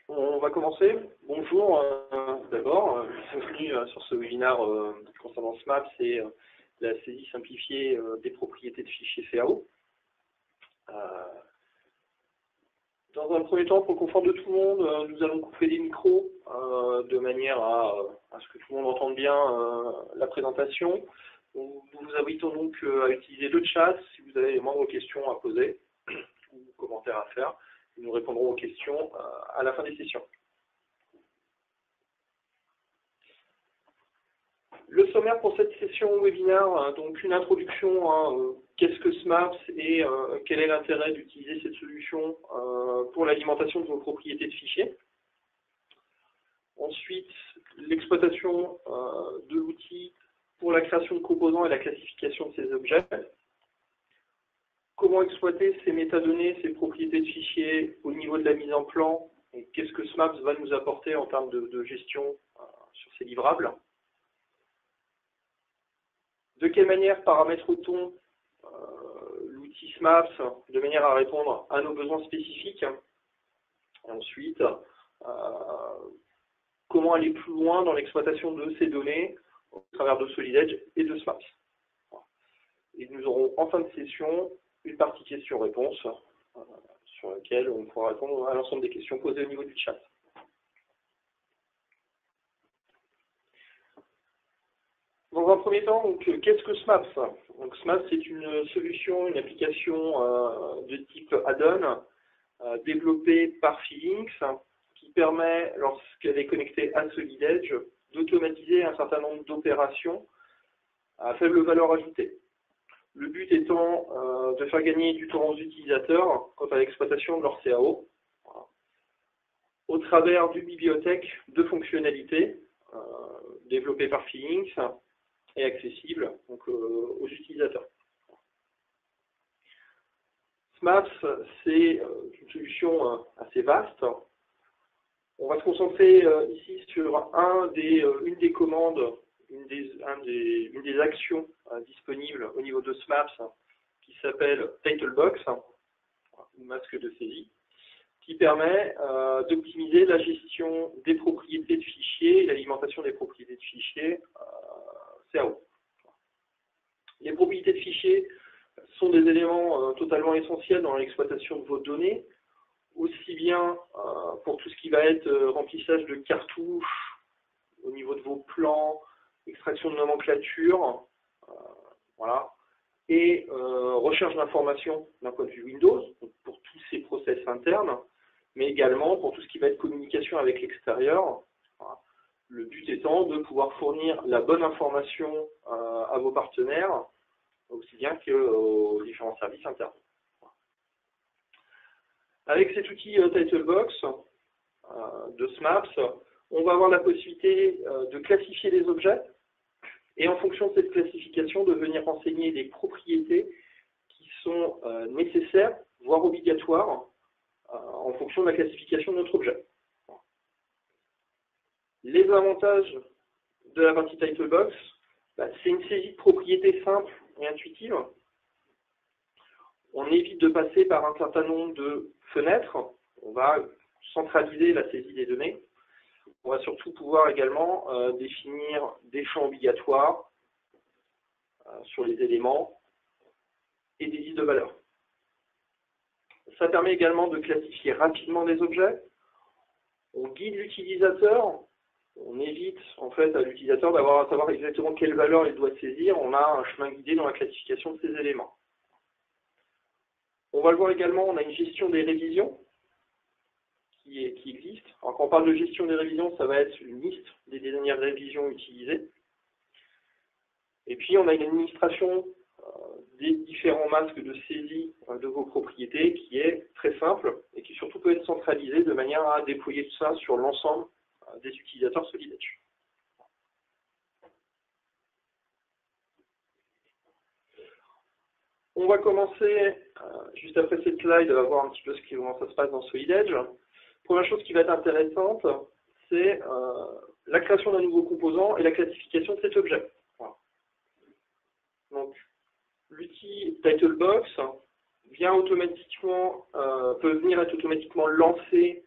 On va commencer. Bonjour d'abord, bienvenue sur ce webinaire concernant SMAPS et la saisie simplifiée des propriétés de fichiers CAO. Dans un premier temps, pour le confort de tout le monde, nous allons couper les micros de manière à ce que tout le monde entende bien la présentation. Nous vous invitons donc à utiliser le chat si vous avez les moindres questions à poser ou commentaires à faire. Nous répondrons aux questions à la fin des sessions. Le sommaire pour cette session webinaire, donc une introduction, qu'est-ce que SMAPS et quel est l'intérêt d'utiliser cette solution pour l'alimentation de vos propriétés de fichiers. Ensuite, l'exploitation de l'outil pour la création de composants et la classification de ces objets. Comment exploiter ces métadonnées, ces propriétés de fichiers au niveau de la mise en plan, et qu'est-ce que SMAPS va nous apporter en termes de gestion sur ces livrables. De quelle manière paramétre-t-on l'outil SMAPS de manière à répondre à nos besoins spécifiques. Et ensuite, comment aller plus loin dans l'exploitation de ces données au travers de SolidEdge et de SMAPS. Et nous aurons en fin de session une partie questions-réponses sur laquelle on pourra répondre à l'ensemble des questions posées au niveau du chat. Dans un premier temps, qu'est-ce que SMAPS? Donc, SMAPS, c'est une solution, une application de type add-on développée par Feelings qui permet, lorsqu'elle est connectée à SolidEdge, d'automatiser un certain nombre d'opérations à faible valeur ajoutée. Le but étant de faire gagner du temps aux utilisateurs quant à l'exploitation de leur CAO, au travers d'une bibliothèque de fonctionnalités développée par Feelings et accessible donc, aux utilisateurs. SMAPS, c'est une solution assez vaste. On va se concentrer ici sur une des commandes, une des actions disponibles au niveau de SMAPS qui s'appelle TitleBox, ou masque de saisie, qui permet d'optimiser la gestion des propriétés de fichiers et l'alimentation des propriétés de fichiers CAO. Les propriétés de fichiers sont des éléments totalement essentiels dans l'exploitation de vos données, aussi bien pour tout ce qui va être remplissage de cartouches au niveau de vos plans, extraction de nomenclature, voilà, et recherche d'informations d'un point de vue Windows, donc pour tous ces process internes, mais également pour tout ce qui va être communication avec l'extérieur. Voilà. Le but étant de pouvoir fournir la bonne information à vos partenaires, aussi bien qu'aux différents services internes. Avec cet outil TitleBox de SMAPS, on va avoir la possibilité de classifier les objets et en fonction de cette classification, de venir renseigner les propriétés qui sont nécessaires, voire obligatoires, en fonction de la classification de notre objet. Les avantages de la partie TitleBox, c'est une saisie de propriétés simple et intuitive. On évite de passer par un certain nombre de fenêtres. On va centraliser la saisie des données. On va surtout pouvoir également définir des champs obligatoires sur les éléments et des listes de valeurs. Ça permet également de classifier rapidement les objets. On guide l'utilisateur. On évite en fait à l'utilisateur d'avoir à savoir exactement quelle valeur il doit saisir. On a un chemin guidé dans la classification de ces éléments. On va le voir également, on a une gestion des révisions qui existe. Alors quand on parle de gestion des révisions, ça va être une liste des dernières révisions utilisées. Et puis on a une administration des différents masques de saisie de vos propriétés qui est très simple et qui surtout peut être centralisée de manière à déployer tout ça sur l'ensemble des utilisateurs SolidEdge. On va commencer, juste après cette slide, à voir un petit peu comment ça se passe dans SolidEdge. Première chose qui va être intéressante, c'est la création d'un nouveau composant et la classification de cet objet. Voilà. Donc, l'outil TitleBox vient automatiquement, peut venir être automatiquement lancé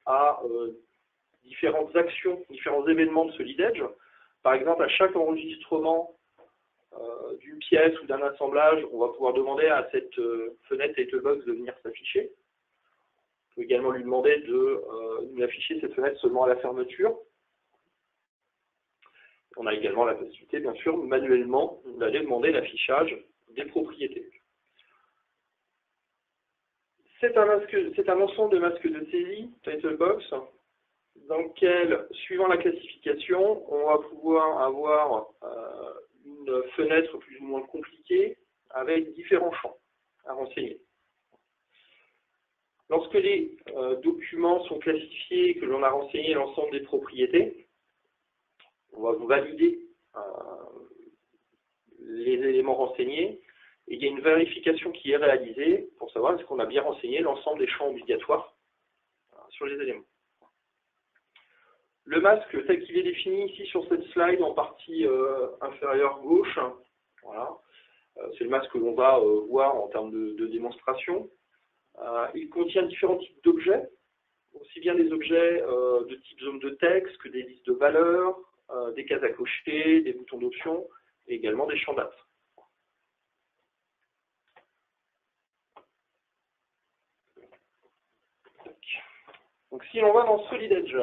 à différentes actions, différents événements de SolidEdge. Par exemple, à chaque enregistrement d'une pièce ou d'un assemblage, on va pouvoir demander à cette fenêtre Titlebox de venir s'afficher. On peut également lui demander de nous afficher cette fenêtre seulement à la fermeture. On a également la possibilité, bien sûr, manuellement, d'aller demander l'affichage des propriétés. C'est un ensemble de masques de saisie, Titlebox, dans lequel, suivant la classification, on va pouvoir avoir une fenêtre plus ou moins compliquée avec différents champs à renseigner. Lorsque les documents sont classifiés et que l'on a renseigné l'ensemble des propriétés, on va valider les éléments renseignés et il y a une vérification qui est réalisée pour savoir est-ce qu'on a bien renseigné l'ensemble des champs obligatoires sur les éléments. Le masque tel qu'il est défini ici sur cette slide en partie inférieure gauche, voilà, c'est le masque que l'on va voir en termes de démonstration. Il contient différents types d'objets, aussi bien des objets de type zone de texte que des listes de valeurs, des cases à cocher, des boutons d'options et également des champs dates. Donc si l'on va dans SolidEdge,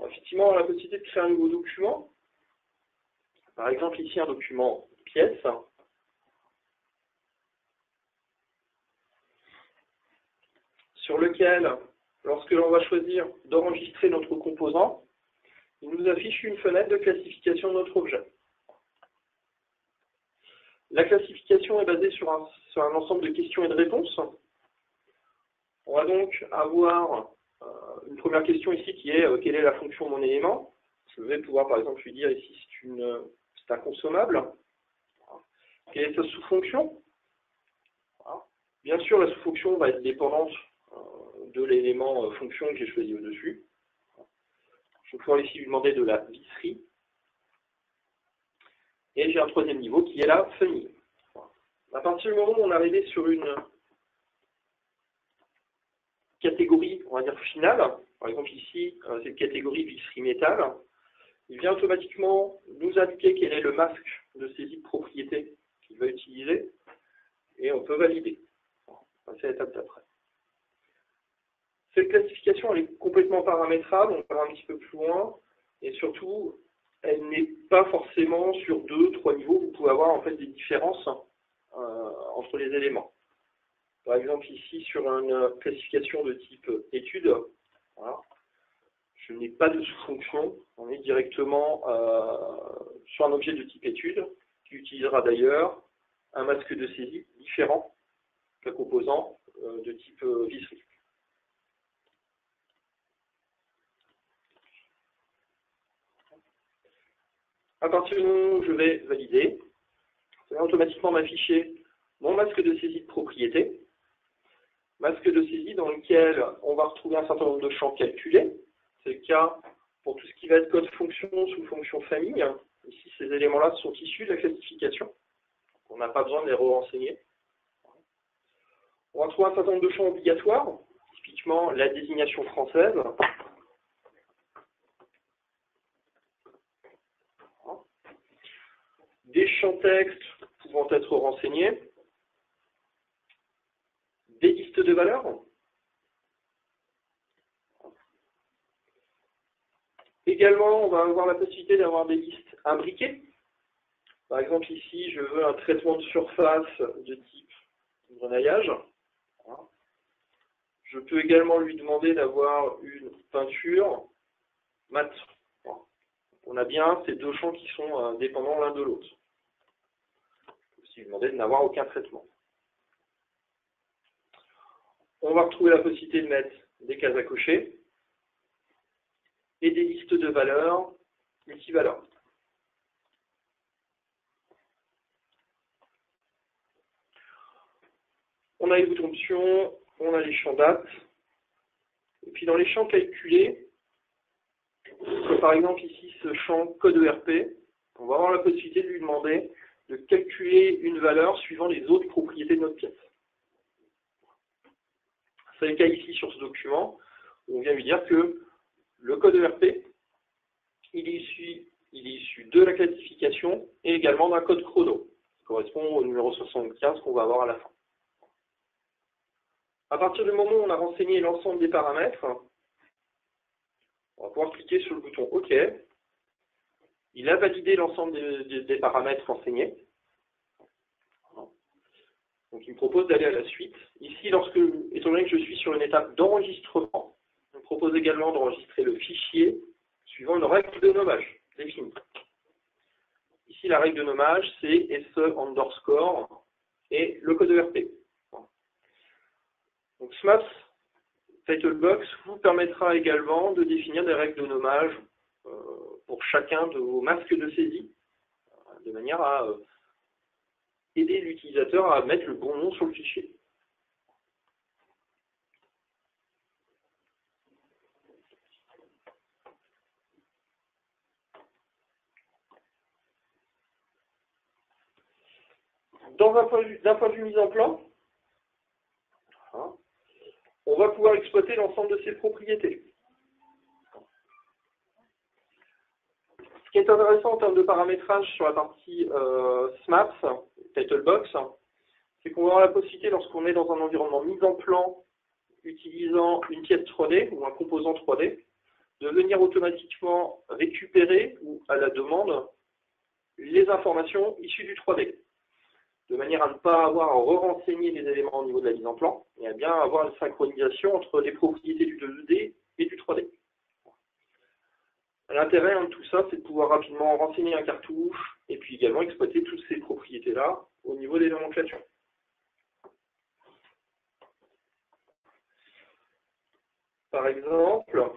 effectivement on a la possibilité de créer un nouveau document. Par exemple ici un document pièce. Sur lequel, lorsque l'on va choisir d'enregistrer notre composant, il nous affiche une fenêtre de classification de notre objet. La classification est basée sur un ensemble de questions et de réponses. On va donc avoir une première question ici qui est quelle est la fonction de mon élément. Je vais pouvoir par exemple lui dire ici c'est un consommable. Quelle est sa sous-fonction? Bien sûr, la sous-fonction va être dépendante de l'élément fonction que j'ai choisi au-dessus. Je vais pouvoir ici lui demander de la visserie. Et j'ai un troisième niveau qui est la famille. À partir du moment où on est arrivé sur une catégorie, on va dire finale, par exemple ici, cette catégorie visserie métal, il vient automatiquement nous indiquer quel est le masque de saisie de propriété qu'il va utiliser et on peut valider. On va passer à l'étape d'après. Cette classification elle est complètement paramétrable, on va un petit peu plus loin et surtout elle n'est pas forcément sur 2, 3 niveaux, vous pouvez avoir en fait des différences entre les éléments. Par exemple ici sur une classification de type étude, voilà, je n'ai pas de sous-fonction, on est directement sur un objet de type étude qui utilisera d'ailleurs un masque de saisie différent qu'un composant de type visserie. À partir du moment où je vais valider, ça va automatiquement m'afficher mon masque de saisie de propriété, masque de saisie dans lequel on va retrouver un certain nombre de champs calculés. C'est le cas pour tout ce qui va être code fonction sous fonction famille. Ici, ces éléments-là sont issus de la classification. On n'a pas besoin de les re-renseigner. On va trouver un certain nombre de champs obligatoires, typiquement la désignation française. Des champs texte pouvant être renseignés. Des listes de valeurs. Également, on va avoir la possibilité d'avoir des listes imbriquées. Par exemple, ici, je veux un traitement de surface de type grenaillage. Je peux également lui demander d'avoir une peinture mat. On a bien ces deux champs qui sont dépendants l'un de l'autre. Je peux aussi lui demander de n'avoir aucun traitement. On va retrouver la possibilité de mettre des cases à cocher et des listes de valeurs multivaleurs. On a les boutons options, on a les champs dates. Et puis dans les champs calculés, comme par exemple ici ce champ code ERP, on va avoir la possibilité de lui demander de calculer une valeur suivant les autres propriétés de notre pièce. C'est le cas ici sur ce document. On vient lui dire que le code ERP, il est issu de la classification et également d'un code chrono, qui correspond au numéro 75 qu'on va avoir à la fin. À partir du moment où on a renseigné l'ensemble des paramètres, on va pouvoir cliquer sur le bouton OK. Il a validé l'ensemble des paramètres renseignés. Donc il me propose d'aller à la suite. Ici, étant donné que je suis sur une étape d'enregistrement, il me propose également d'enregistrer le fichier suivant une règle de nommage définie. Ici, la règle de nommage, c'est SE_ et le code ERP. Donc SMAPS Titlebox vous permettra également de définir des règles de nommage pour chacun de vos masques de saisie, de manière à aider l'utilisateur à mettre le bon nom sur le fichier. D'un point de vue mise en plan, on va pouvoir exploiter l'ensemble de ces propriétés. Ce qui est intéressant en termes de paramétrage sur la partie SMAPS, Titlebox, c'est qu'on va avoir la possibilité, lorsqu'on est dans un environnement mise en plan, utilisant une pièce 3D ou un composant 3D, de venir automatiquement récupérer ou à la demande les informations issues du 3D, de manière à ne pas avoir à re-renseigner les éléments au niveau de la mise en plan, et à bien avoir une synchronisation entre les propriétés du 2D et du 3D. L'intérêt de tout ça, c'est de pouvoir rapidement renseigner un cartouche, et puis également exploiter toutes ces propriétés-là au niveau des nomenclatures. Par exemple,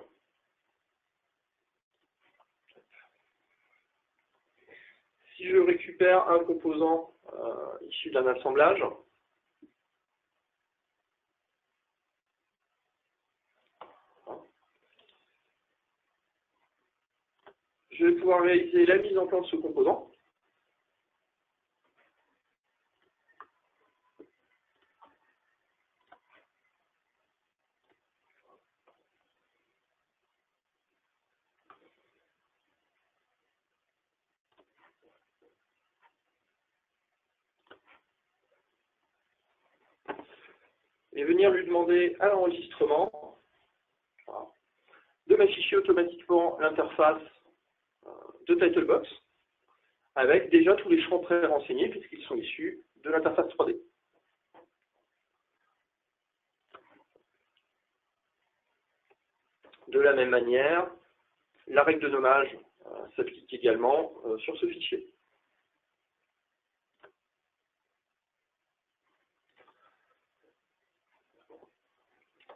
si je récupère un composant issu d'un assemblage, je vais pouvoir réaliser la mise en plan de ce composant. Et venir lui demander à l'enregistrement de m'afficher automatiquement l'interface de Titlebox avec déjà tous les champs pré-renseignés puisqu'ils sont issus de l'interface 3D. De la même manière, la règle de nommage s'applique également sur ce fichier.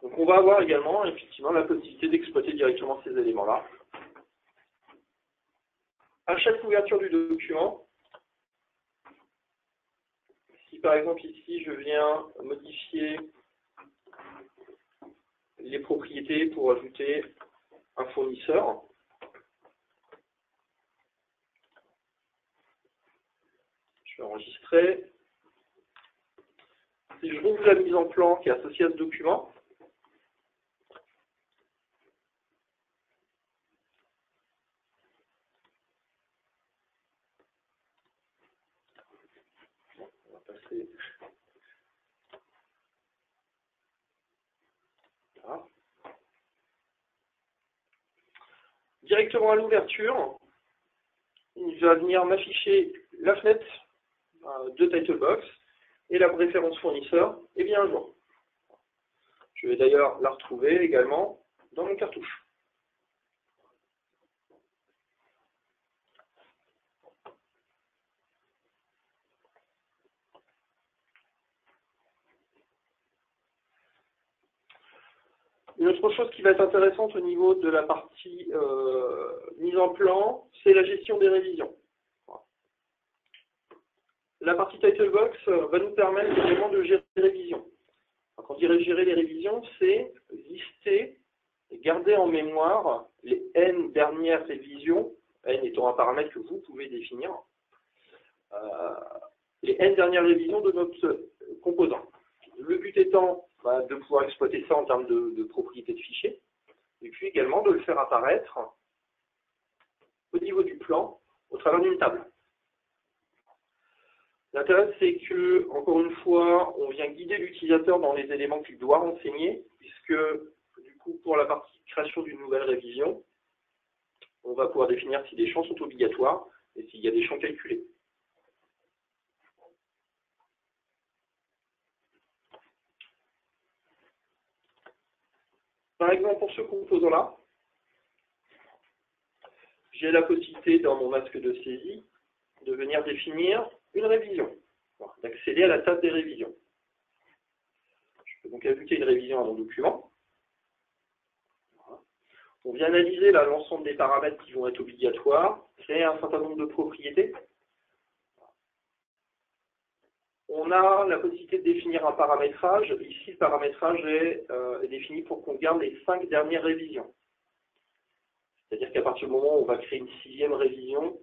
Donc on va avoir également effectivement la possibilité d'exploiter directement ces éléments-là. À chaque ouverture du document, si par exemple ici je viens modifier les propriétés pour ajouter un fournisseur, je vais enregistrer. Si je rouvre la mise en plan qui est associée à ce document, on va passer là. Directement à l'ouverture, il va venir m'afficher la fenêtre de Titlebox et la référence fournisseur est bien à jour. Je vais d'ailleurs la retrouver également dans mon cartouche. Une autre chose qui va être intéressante au niveau de la partie mise en plan, c'est la gestion des révisions. La partie Titlebox va nous permettre également de gérer les révisions. Quand on dirait gérer les révisions, c'est lister et garder en mémoire les N dernières révisions, N étant un paramètre que vous pouvez définir, les N dernières révisions de notre composant. Le but étant de pouvoir exploiter ça en termes de propriété de fichier, et puis également de le faire apparaître au niveau du plan au travers d'une table. L'intérêt, c'est que, encore une fois, on vient guider l'utilisateur dans les éléments qu'il doit renseigner, puisque, du coup, pour la partie création d'une nouvelle révision, on va pouvoir définir si des champs sont obligatoires et s'il y a des champs calculés. Par exemple, pour ce composant-là, j'ai la possibilité, dans mon masque de saisie, de venir définir une révision, d'accéder à la table des révisions. Je peux donc ajouter une révision à mon document. On vient analyser l'ensemble des paramètres qui vont être obligatoires, créer un certain nombre de propriétés. On a la possibilité de définir un paramétrage. Ici, le paramétrage est défini pour qu'on garde les 5 dernières révisions. C'est-à-dire qu'à partir du moment où on va créer une 6e révision,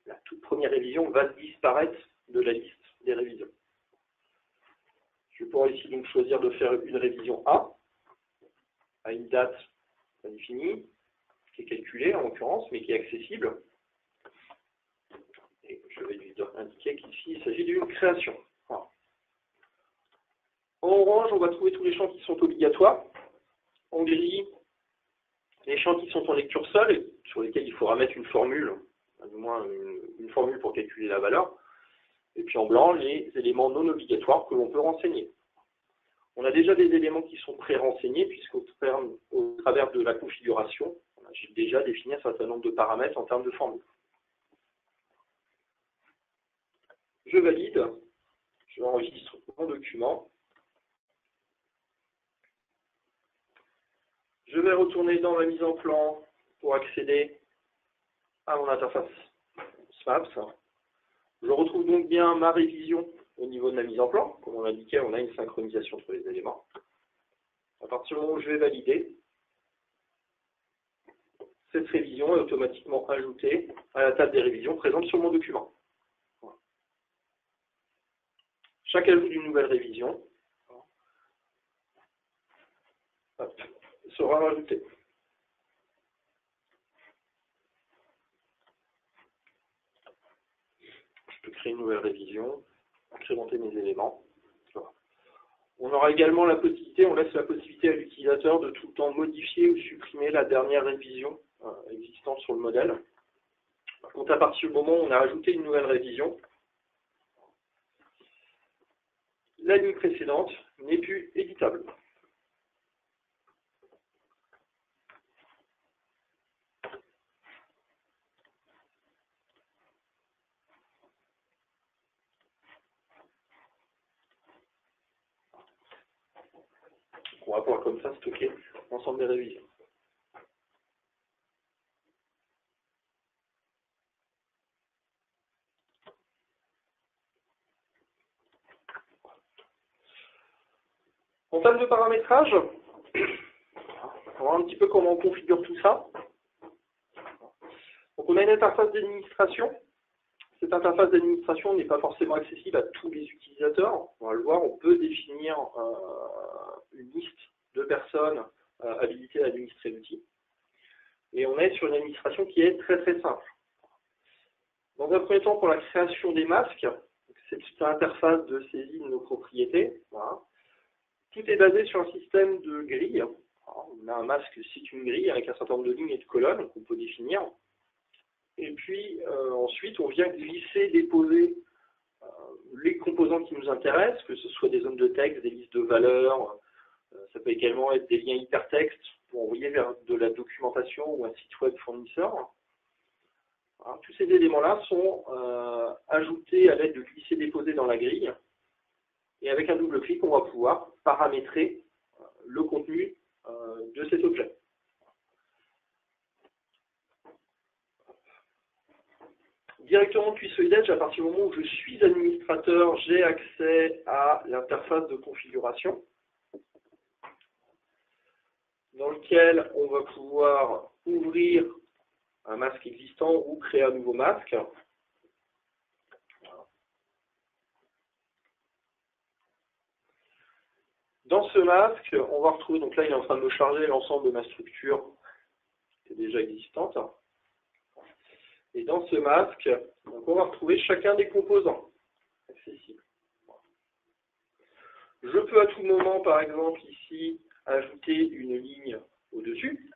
la toute première révision va disparaître de la liste des révisions. Je pourrais ici donc choisir de faire une révision A, à une date indéfinie, qui est calculée en l'occurrence, mais qui est accessible. Et je vais lui indiquer qu'ici, il s'agit d'une création. Voilà. En orange, on va trouver tous les champs qui sont obligatoires. En gris, les champs qui sont en lecture seule, et sur lesquels il faudra mettre une formule, du moins une formule pour calculer la valeur. Et puis en blanc, les éléments non obligatoires que l'on peut renseigner. On a déjà des éléments qui sont pré-renseignés, puisqu'au travers de la configuration, j'ai déjà défini un certain nombre de paramètres en termes de formule. Je valide, je enregistre mon document. Je vais retourner dans ma mise en plan pour accéder à mon interface SMAPS. Je retrouve donc bien ma révision au niveau de la mise en plan. Comme on l'indiquait, on a une synchronisation entre les éléments. À partir du moment où je vais valider, cette révision est automatiquement ajoutée à la table des révisions présente sur mon document. Voilà. Chaque ajout d'une nouvelle révision sera rajouté. Je peux créer une nouvelle révision, incrémenter mes éléments. Voilà. On aura également la possibilité, on laisse la possibilité à l'utilisateur de tout le temps modifier ou supprimer la dernière révision existante sur le modèle. Par contre, à partir du moment où on a ajouté une nouvelle révision, la ligne précédente n'est plus éditable. On va pouvoir comme ça stocker l'ensemble des révisions. En termes de paramétrage, on va voir un petit peu comment on configure tout ça. Donc on a une interface d'administration. Cette interface d'administration n'est pas forcément accessible à tous les utilisateurs. On va le voir, on peut définir une liste de personnes habilitées à administrer l'outil. Et on est sur une administration qui est très très simple. Dans un premier temps, pour la création des masques, c'est toute l'interface de saisie de nos propriétés. Voilà. Tout est basé sur un système de grilles. On a un masque, c'est une grille avec un certain nombre de lignes et de colonnes qu'on peut définir. Et puis ensuite, on vient glisser, déposer les composants qui nous intéressent, que ce soit des zones de texte, des listes de valeurs, ça peut également être des liens hypertextes pour envoyer vers de la documentation ou un site web fournisseur. Alors, tous ces éléments-là sont ajoutés à l'aide de glisser-déposer dans la grille. Et avec un double clic, on va pouvoir paramétrer le contenu de cet objet. Directement depuis SolidEdge, à partir du moment où je suis administrateur, j'ai accès à l'interface de configuration, dans lequel on va pouvoir ouvrir un masque existant ou créer un nouveau masque. Dans ce masque, on va retrouver, donc là il est en train de me charger l'ensemble de ma structure qui est déjà existante. Et dans ce masque, donc on va retrouver chacun des composants accessibles. Je peux à tout moment, par exemple, ici, ajouter une ligne au-dessus.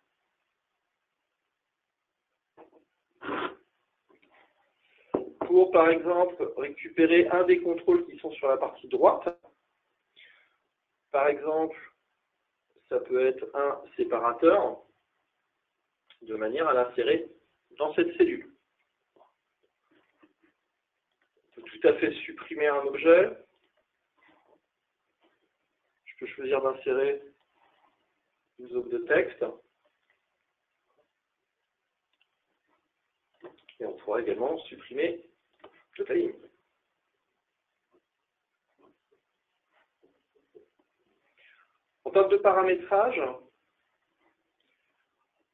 Pour, par exemple, récupérer un des contrôles qui sont sur la partie droite. Par exemple, ça peut être un séparateur, de manière à l'insérer dans cette cellule. On peut tout à fait supprimer un objet. Je peux choisir d'insérer une zone de texte. Et on pourra également supprimer toute la ligne. En termes de paramétrage,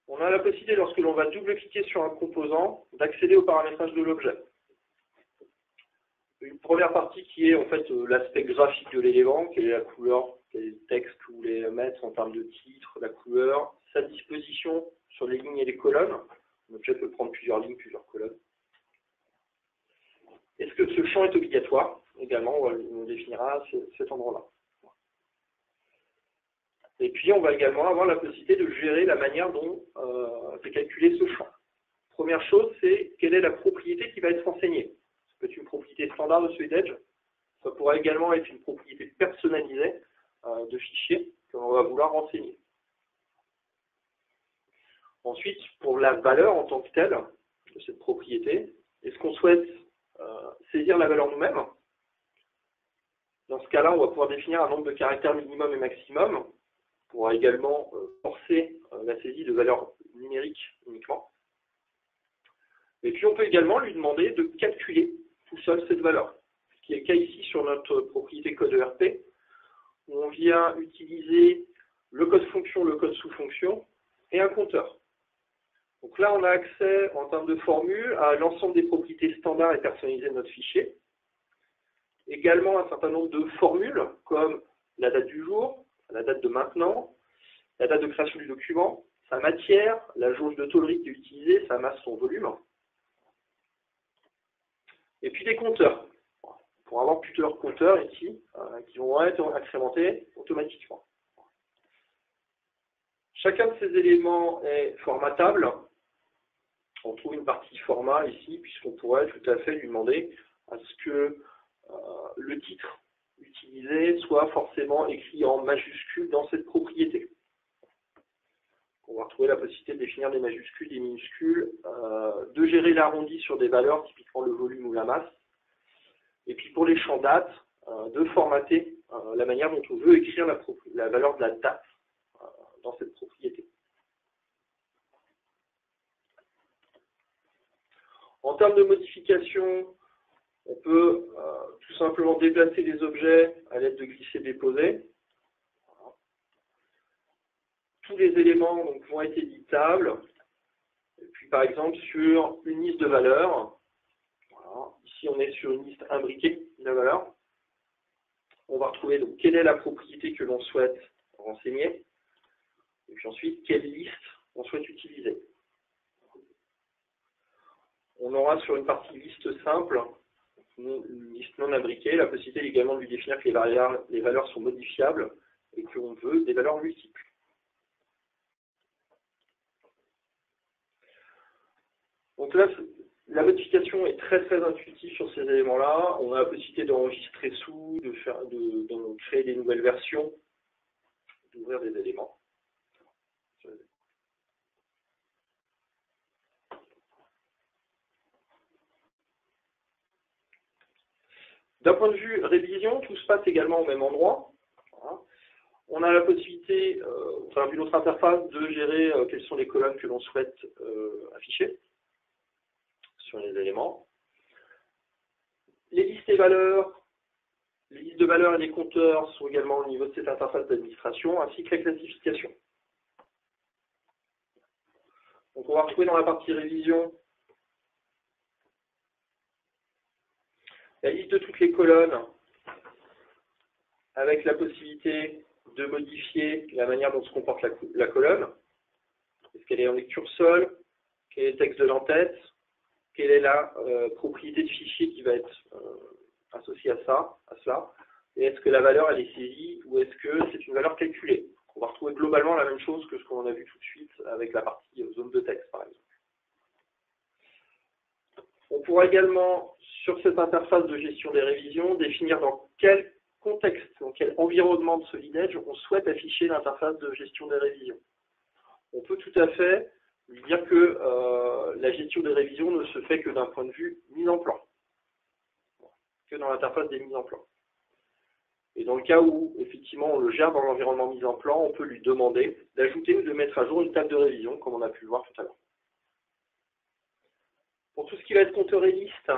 on a la possibilité, lorsque l'on va double-cliquer sur un composant, d'accéder au paramétrage de l'objet. Une première partie qui est en fait l'aspect graphique de l'élément, quelle est la couleur, quel est le texte que vous voulez mettre en termes de titre, la couleur, sa disposition sur les lignes et les colonnes. L'objet peut prendre plusieurs lignes, plusieurs colonnes. Est-ce que ce champ est obligatoire? Également, on définira cet endroit-là. Et puis, on va également avoir la possibilité de gérer la manière dont est calculé ce champ. Première chose, c'est quelle est la propriété qui va être renseignée. Ça peut être une propriété standard de SolidEdge. Ça pourra également être une propriété personnalisée de fichiers que l'on va vouloir renseigner. Ensuite, pour la valeur en tant que telle de cette propriété, est-ce qu'on souhaite saisir la valeur nous-mêmes? Dans ce cas-là, on va pouvoir définir un nombre de caractères minimum et maximum. On pourra également forcer la saisie de valeurs numériques uniquement. Et puis, on peut également lui demander de calculer tout seul cette valeur. Ce qui est le cas ici sur notre propriété code ERP, où on vient utiliser le code fonction, le code sous-fonction et un compteur. Donc là, on a accès, en termes de formule, à l'ensemble des propriétés standards et personnalisées de notre fichier. Également, un certain nombre de formules, comme la date du jour, la date de maintenant, la date de création du document, sa matière, la jauge de tôlerie qui est utilisée, sa masse, son volume. Et puis des compteurs. Pour avoir plusieurs compteurs ici, qui vont être incrémentés automatiquement. Chacun de ces éléments est formatable. On trouve une partie format ici, puisqu'on pourrait tout à fait lui demander à ce que le titre utilisé soit forcément écrit en majuscule dans cette propriété. On va retrouver la possibilité de définir des majuscules, des minuscules, de gérer l'arrondi sur des valeurs, typiquement le volume ou la masse. Et puis pour les champs date, de formater la manière dont on veut écrire la valeur de la date dans cette propriété. En termes de modification, on peut tout simplement déplacer les objets à l'aide de glisser-déposer. Tous les éléments donc, vont être éditables. Et puis par exemple sur une liste de valeurs, voilà. Ici on est sur une liste imbriquée de valeurs. On va retrouver donc quelle est la propriété que l'on souhaite renseigner. Et puis ensuite, quelle liste on souhaite utiliser. On aura sur une partie liste simple, une liste non imbriquée, la possibilité également de lui définir que les valeurs sont modifiables et qu'on veut des valeurs multiples. Donc là, la modification est très très intuitive sur ces éléments-là. On a la possibilité d'enregistrer sous, de créer des nouvelles versions, d'ouvrir des éléments. D'un point de vue révision, tout se passe également au même endroit. Voilà. On a la possibilité, au travers d'une autre interface, de gérer quelles sont les colonnes que l'on souhaite afficher sur les éléments. Les listes et valeurs, les listes de valeurs et les compteurs sont également au niveau de cette interface d'administration, ainsi que la classification. Donc on va retrouver dans la partie révision la liste de toutes les colonnes avec la possibilité de modifier la manière dont se comporte la colonne. Est-ce qu'elle est en lecture seule? Quel est le texte de l'entête? Quelle est la propriété de fichier qui va être associée à cela? Et est-ce que la valeur elle est saisie ou est-ce que c'est une valeur calculée? On va retrouver globalement la même chose que ce qu'on a vu tout de suite avec la partie zone de texte, par exemple. On pourra également, sur cette interface de gestion des révisions, définir dans quel contexte, dans quel environnement de SolidEdge on souhaite afficher l'interface de gestion des révisions. On peut tout à fait lui dire que la gestion des révisions ne se fait que d'un point de vue mise en plan, que dans l'interface des mises en plan. Et dans le cas où, effectivement, on le gère dans l'environnement mise en plan, on peut lui demander d'ajouter ou de mettre à jour une table de révision, comme on a pu le voir tout à l'heure. Pour tout ce qui va être compteur et liste,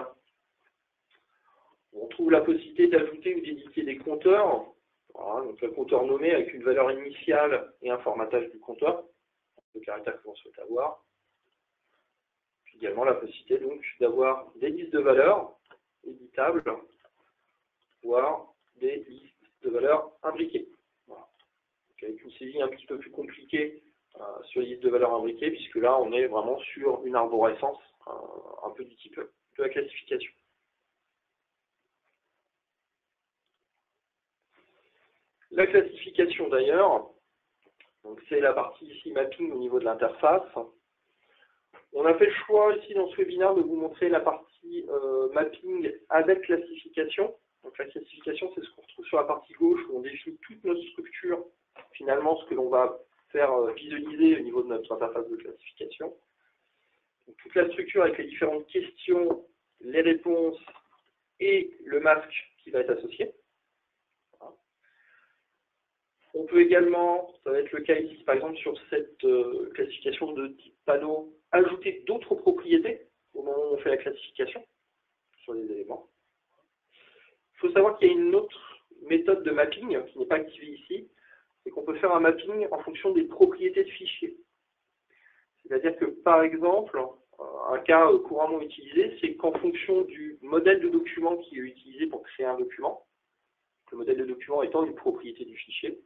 on trouve la possibilité d'ajouter ou d'éditer des compteurs. Voilà, donc le compteur nommé avec une valeur initiale et un formatage du compteur, le caractère que l'on souhaite avoir. Puis également la possibilité donc d'avoir des listes de valeurs éditables, voire des listes de valeurs imbriquées. Voilà. Donc avec une saisie un petit peu plus compliquée sur les listes de valeurs imbriquées, puisque là on est vraiment sur une arborescence un peu du type de la classification. La classification d'ailleurs, c'est la partie ici mapping au niveau de l'interface. On a fait le choix ici dans ce webinaire de vous montrer la partie mapping avec classification. Donc la classification, c'est ce qu'on retrouve sur la partie gauche où on définit toute notre structure, finalement ce que l'on va faire visualiser au niveau de notre interface de classification. Donc, toute la structure avec les différentes questions, les réponses et le masque qui va être associé. Voilà. On peut également, ça va être le cas ici par exemple sur cette classification de type panneau, ajouter d'autres propriétés au moment où on fait la classification sur les éléments. Il faut savoir qu'il y a une autre méthode de mapping qui n'est pas activée ici, c'est qu'on peut faire un mapping en fonction des propriétés de fichiers. C'est-à-dire que, par exemple, un cas couramment utilisé, c'est qu'en fonction du modèle de document qui est utilisé pour créer un document, le modèle de document étant une propriété du fichier,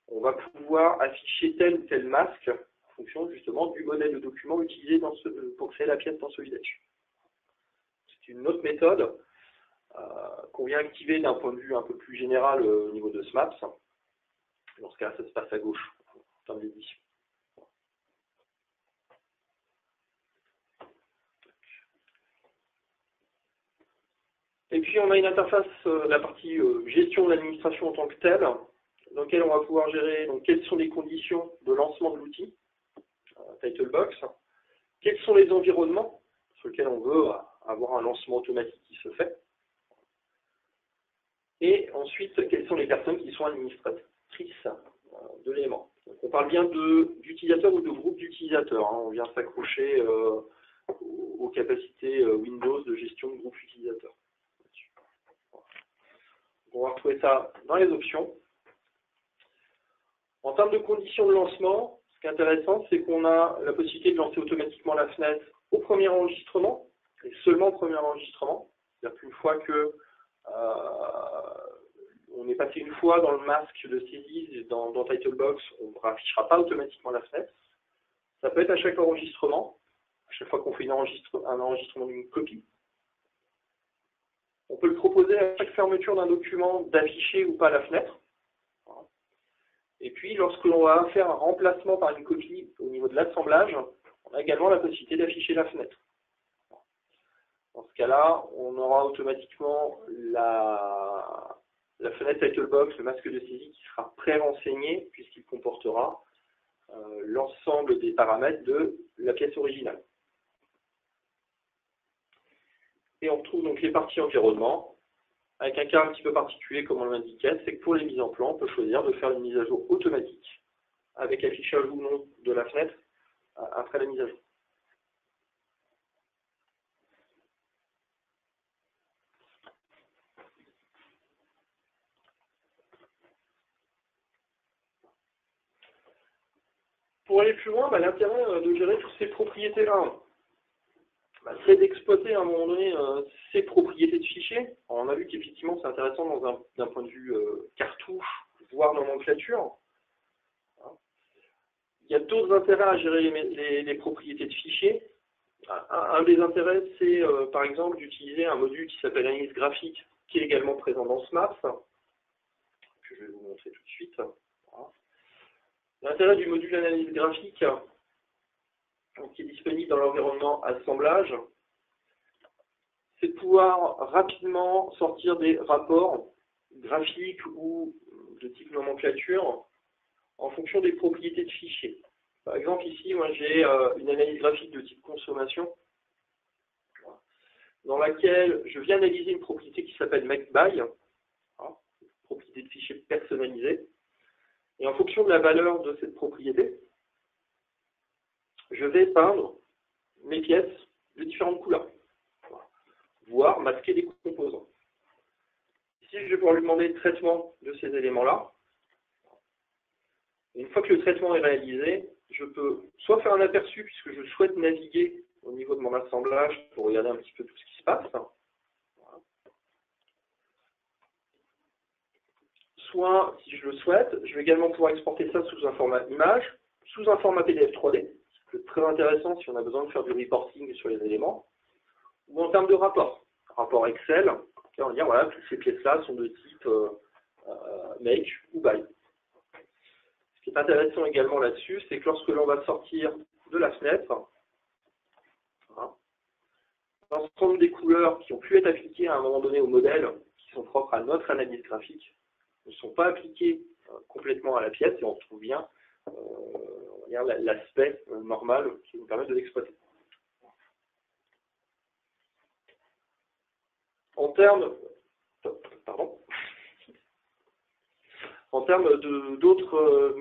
on va pouvoir afficher tel ou tel masque en fonction justement du modèle de document utilisé pour créer la pièce dans SolidEdge. C'est une autre méthode qu'on vient activer d'un point de vue un peu plus général au niveau de SMAPS. Dans ce cas, ça se passe à gauche en termes d'édition. Et puis on a une interface, la partie gestion de l'administration en tant que telle, dans laquelle on va pouvoir gérer donc, quelles sont les conditions de lancement de l'outil, Titlebox, quels sont les environnements sur lesquels on veut avoir un lancement automatique qui se fait, et ensuite quelles sont les personnes qui sont administratrices de l'élément. On parle bien d'utilisateurs ou de groupes d'utilisateurs, hein. On vient s'accrocher aux capacités Windows de gestion de groupes utilisateurs. On va retrouver ça dans les options. En termes de conditions de lancement, ce qui est intéressant, c'est qu'on a la possibilité de lancer automatiquement la fenêtre au premier enregistrement, et seulement au premier enregistrement. C'est-à-dire qu'une fois que on est passé une fois dans le masque de saisie dans Titlebox, on ne raffichera pas automatiquement la fenêtre. Ça peut être à chaque enregistrement, à chaque fois qu'on fait un enregistrement d'une copie. On peut le proposer à chaque fermeture d'un document d'afficher ou pas la fenêtre. Et puis, lorsque l'on va faire un remplacement par une copie au niveau de l'assemblage, on a également la possibilité d'afficher la fenêtre. Dans ce cas-là, on aura automatiquement la fenêtre Titlebox, le masque de saisie qui sera pré-renseigné puisqu'il comportera l'ensemble des paramètres de la pièce originale. Et on retrouve donc les parties environnement, avec un cas un petit peu particulier comme on l'indiquait, c'est que pour les mises en plan, on peut choisir de faire une mise à jour automatique avec affichage ou non de la fenêtre après la mise à jour. Pour aller plus loin, l'intérêt de gérer toutes ces propriétés-là, c'est d'exploiter à un moment donné ces propriétés de fichiers. Alors, on a vu qu'effectivement c'est intéressant d'un point de vue cartouche, voire nomenclature. Il y a d'autres intérêts à gérer les propriétés de fichiers. Un des intérêts, c'est par exemple d'utiliser un module qui s'appelle analyse graphique, qui est également présent dans SMAPS, que je vais vous montrer tout de suite. Voilà. L'intérêt du module analyse graphique, qui est disponible dans l'environnement assemblage, c'est de pouvoir rapidement sortir des rapports graphiques ou de type nomenclature en fonction des propriétés de fichiers. Par exemple, ici, moi j'ai une analyse graphique de type consommation, dans laquelle je viens analyser une propriété qui s'appelle MakeBuy, propriété de fichier personnalisée. Et en fonction de la valeur de cette propriété, je vais peindre mes pièces de différentes couleurs, voire masquer des composants. Ici, je vais pouvoir lui demander le traitement de ces éléments-là. Une fois que le traitement est réalisé, je peux soit faire un aperçu, puisque je souhaite naviguer au niveau de mon assemblage pour regarder un petit peu tout ce qui se passe. Voilà. Soit, si je le souhaite, je vais également pouvoir exporter ça sous un format image, sous un format PDF 3D, c'est très intéressant si on a besoin de faire du reporting sur les éléments, ou en termes de rapport. Rapport Excel, on va dire, voilà, toutes ces pièces-là sont de type make ou buy. Ce qui est intéressant également là-dessus, c'est que lorsque l'on va sortir de la fenêtre, voilà, l'ensemble des couleurs qui ont pu être appliquées à un moment donné au modèle, qui sont propres à notre analyse graphique, ne sont pas appliquées complètement à la pièce et on retrouve bien l'aspect normal qui nous permet de l'exploiter. En termes d'autres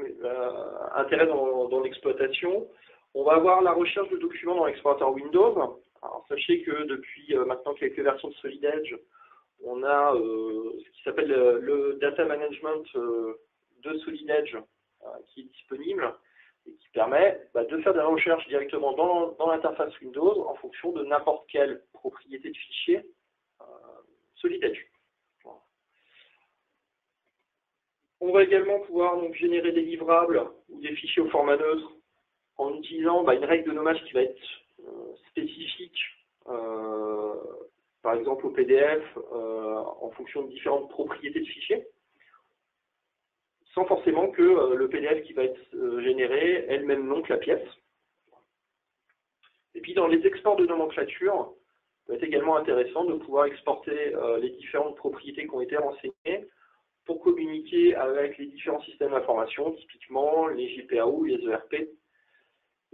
intérêts dans l'exploitation, on va avoir la recherche de documents dans l'explorateur Windows. Alors, sachez que depuis maintenant quelques versions de Solid Edge, on a ce qui s'appelle le data management de Solid Edge qui est disponible et qui permet de faire des recherches directement dans l'interface Windows en fonction de n'importe quelle propriété de fichier Solid Edge. Voilà. On va également pouvoir donc générer des livrables ou des fichiers au format neutre en utilisant une règle de nommage qui va être spécifique, par exemple au PDF, en fonction de différentes propriétés de fichiers, sans forcément que le PDF qui va être généré ait le même nom que la pièce. Et puis dans les exports de nomenclature, ça va être également intéressant de pouvoir exporter les différentes propriétés qui ont été renseignées pour communiquer avec les différents systèmes d'information, typiquement les GPAO, les ERP,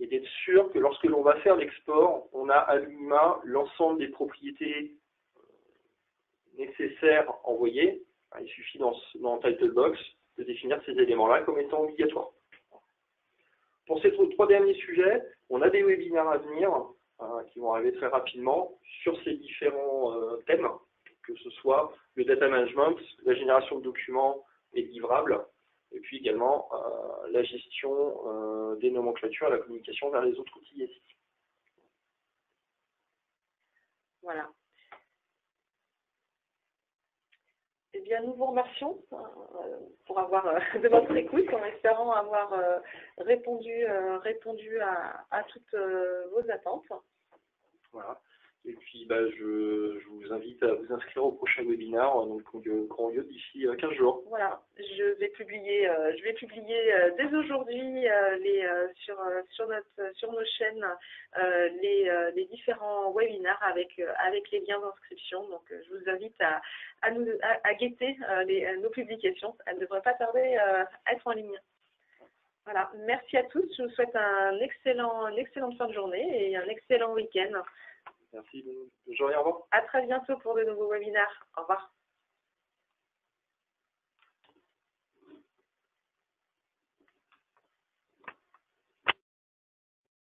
et d'être sûr que lorsque l'on va faire l'export, on a à minima l'ensemble des propriétés nécessaires envoyées. Il suffit dans Titlebox de définir ces éléments-là comme étant obligatoires. Pour ces trois derniers sujets, on a des webinaires à venir qui vont arriver très rapidement sur ces différents thèmes, que ce soit le data management, la génération de documents et de livrables, et puis également la gestion des nomenclatures et la communication vers les autres outils SI. Voilà. Eh bien, nous vous remercions pour avoir de votre écoute, en espérant avoir répondu à toutes vos attentes. Voilà. Et puis, je vous invite à vous inscrire au prochain webinaire, donc, qui aura lieu d'ici 15 jours. Voilà, je vais publier dès aujourd'hui sur nos chaînes les différents webinaires avec les liens d'inscription. Donc, je vous invite à guetter nos publications. Elles ne devraient pas tarder à être en ligne. Voilà, merci à tous. Je vous souhaite une excellente fin de journée et un excellent week-end. Merci, bonne journée, au revoir. À très bientôt pour de nouveaux webinaires. Au revoir.